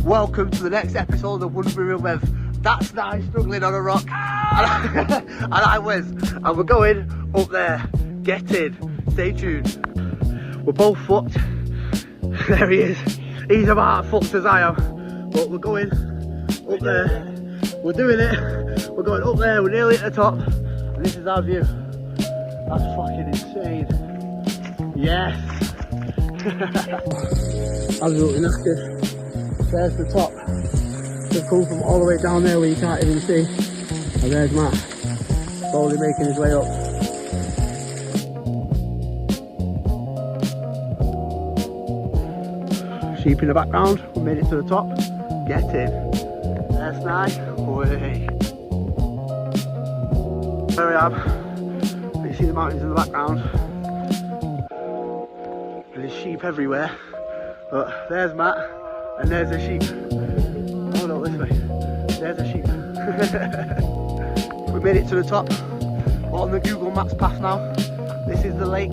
Welcome to the next episode of Wouldn't Be Real with That's Nice struggling on a rock. And I was. And we're going up there. Get in. Stay tuned. We're both fucked. There he is. He's about as fucked as I am. But we're going up there. We're doing it. We're going up there. We're nearly at the top. And this is our view. That's fucking insane. Yes. Absolutely knackered. There's the top. They've come from all the way down there where you can't even see. And there's Matt, slowly making his way up. Sheep in the background, we made it to the top. Get in. That's nice. Way. There we are. You see the mountains in the background. There's sheep everywhere. But there's Matt. And there's a sheep. Oh no, this way. There's a sheep. We made it to the top. We're on the Google Maps path now. This is the lake.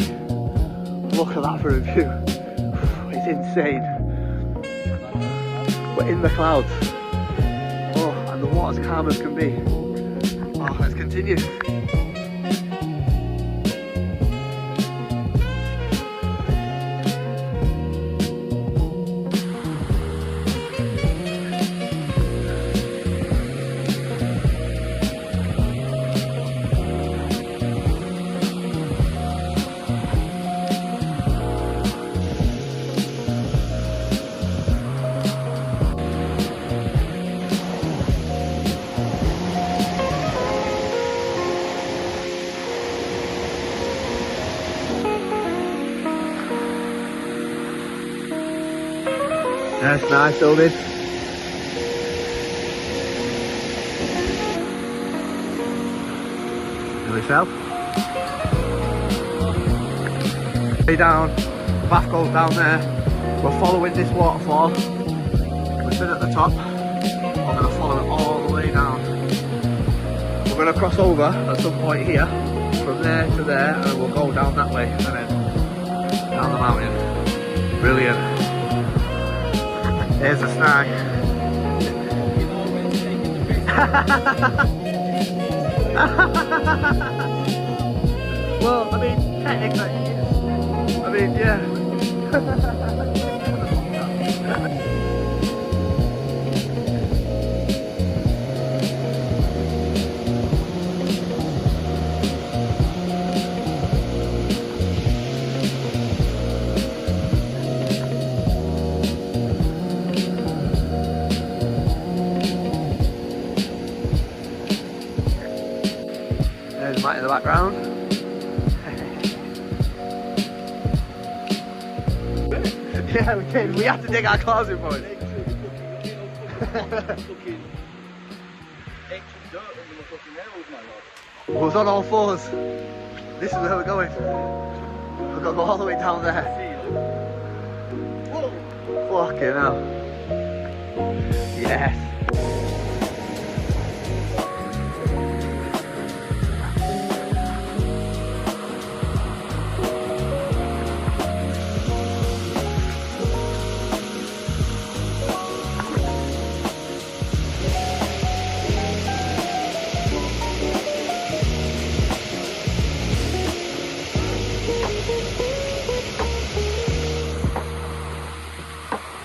Look at that for a view. It's insane. We're in the clouds. Oh, and the water's calm as can be. Oh, let's continue. That's nice, Ovid. Really south. Way down, path goes down there. We're following this waterfall. We've been at the top. We're going to follow it all the way down. We're going to cross over at some point here, from there to there, and we'll go down that way and then down the mountain. Brilliant. There's a snag. Well, I mean, technically, I mean, yeah. There's Matt in the background. Yeah, we did. We had to dig our claws in for it. We was on all fours. This is where we're going. We've got to go all the way down there. Fucking hell. Yes.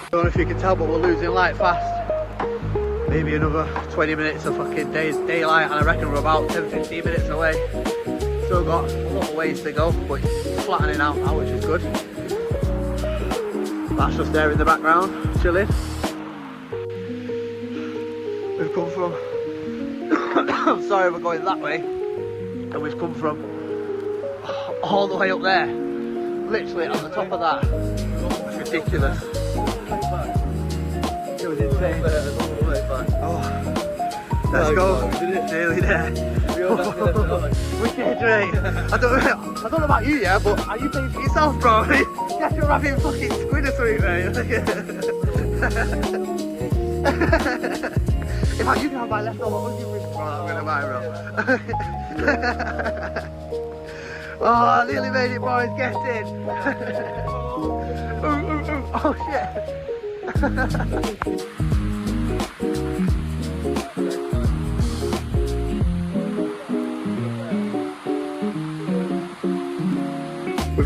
I don't know if you can tell, but we're losing light fast. Maybe another 20 minutes of fucking daylight, and I reckon we're about 10-15 minutes away. Still got a lot of ways to go, but it's flattening out now, which is good. That's just there in the background, chilling. We've come from, I'm sorry, we're going that way, and we've come from all the way up there, literally on the top of that. It's ridiculous. It was insane. Oh, let's go. Nearly there. Wicked, right? I don't know about you, yeah, but are you paying for yourself, bro? Yeah, you're having fucking squid or something, mate. If I you can have my leftover onion rings, bro, I'm gonna buy, bro. Oh, I nearly made it, boys. Get in. Oh shit. We've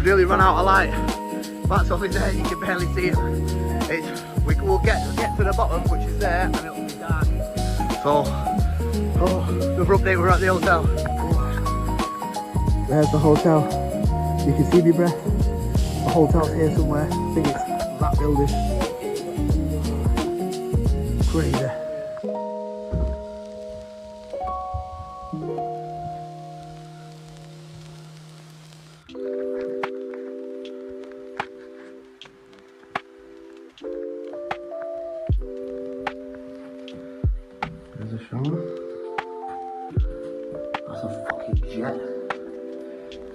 nearly run out of light. That's only there, you can barely see it. We'll get to the bottom, which is there, and it'll be dark. So, another update, we're at the hotel. There's the hotel. You can see me breath. The hotel's here somewhere. I think it's that building. Crazy. There's a shower. That's a fucking jet.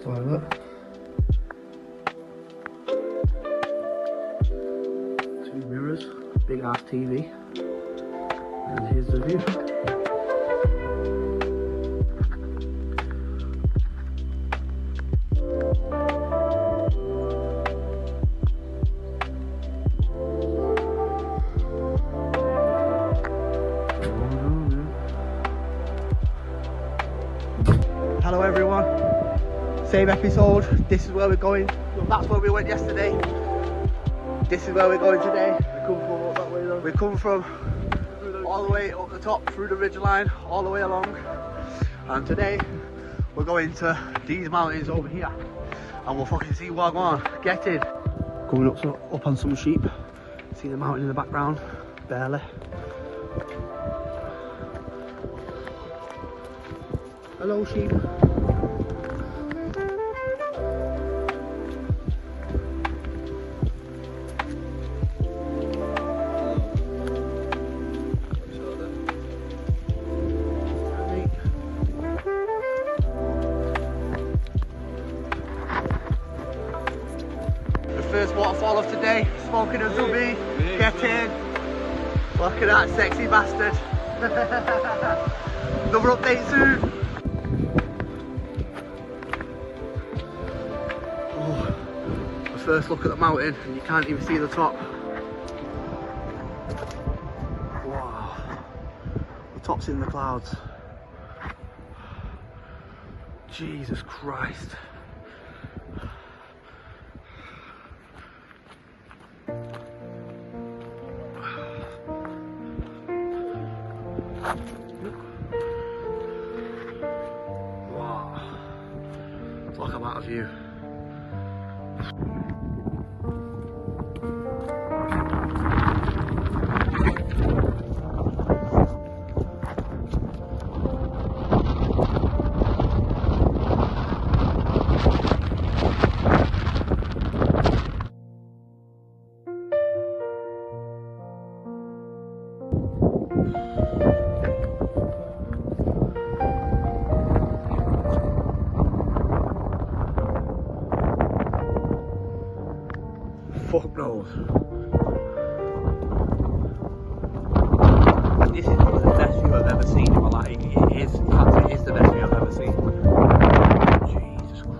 Toilet. Two mirrors, big ass TV. And here's the view. Hello everyone, same episode. This is where we're going. That's where we went yesterday. This is where we're going today. We come from all the way up the top through the ridge line, all the way along. And today we're going to these mountains over here, and we'll fucking see what going on. Get in. Going up on some sheep. See the mountain in the background, barely. Hello sheep. The first waterfall of today, smoking a zombie. Get in. Look at that sexy bastard. Another update soon. First look at the mountain, and you can't even see the top. Wow, the top's in the clouds. Jesus Christ. Wow, talk about a view. Fuck knows. This is the best view I've ever seen in my life. It is the best view I've ever seen. Jesus Christ.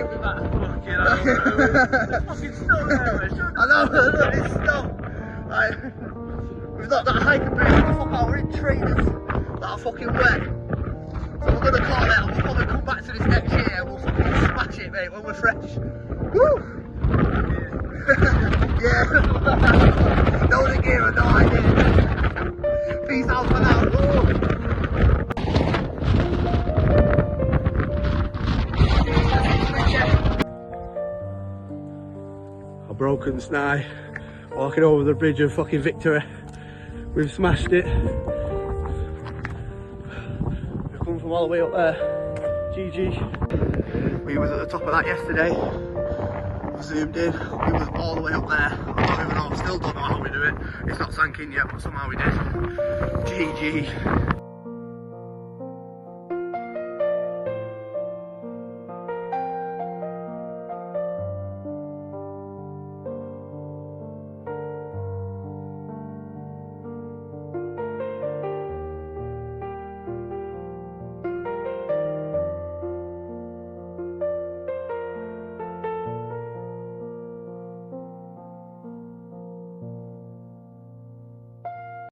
think we've had? Fucking hell, there's fucking snow there. I know, look, it's snow. Like, we've not got a hiking boot, what the fuck are we in trainers that are fucking wet. So we're gonna call it and we'll probably come back to this next year and we'll fucking smash it, mate, when we're fresh. Woo! Yeah. No the gear and no idea. Peace out for now. Woo! A broken snide, walking over the bridge of fucking victory. We've smashed it. We've come from all the way up there. GG. We was at the top of that yesterday. Zoomed in. We was all the way up there. I don't even know, still don't know how we do it. It's not sank in yet, but somehow we did. GG.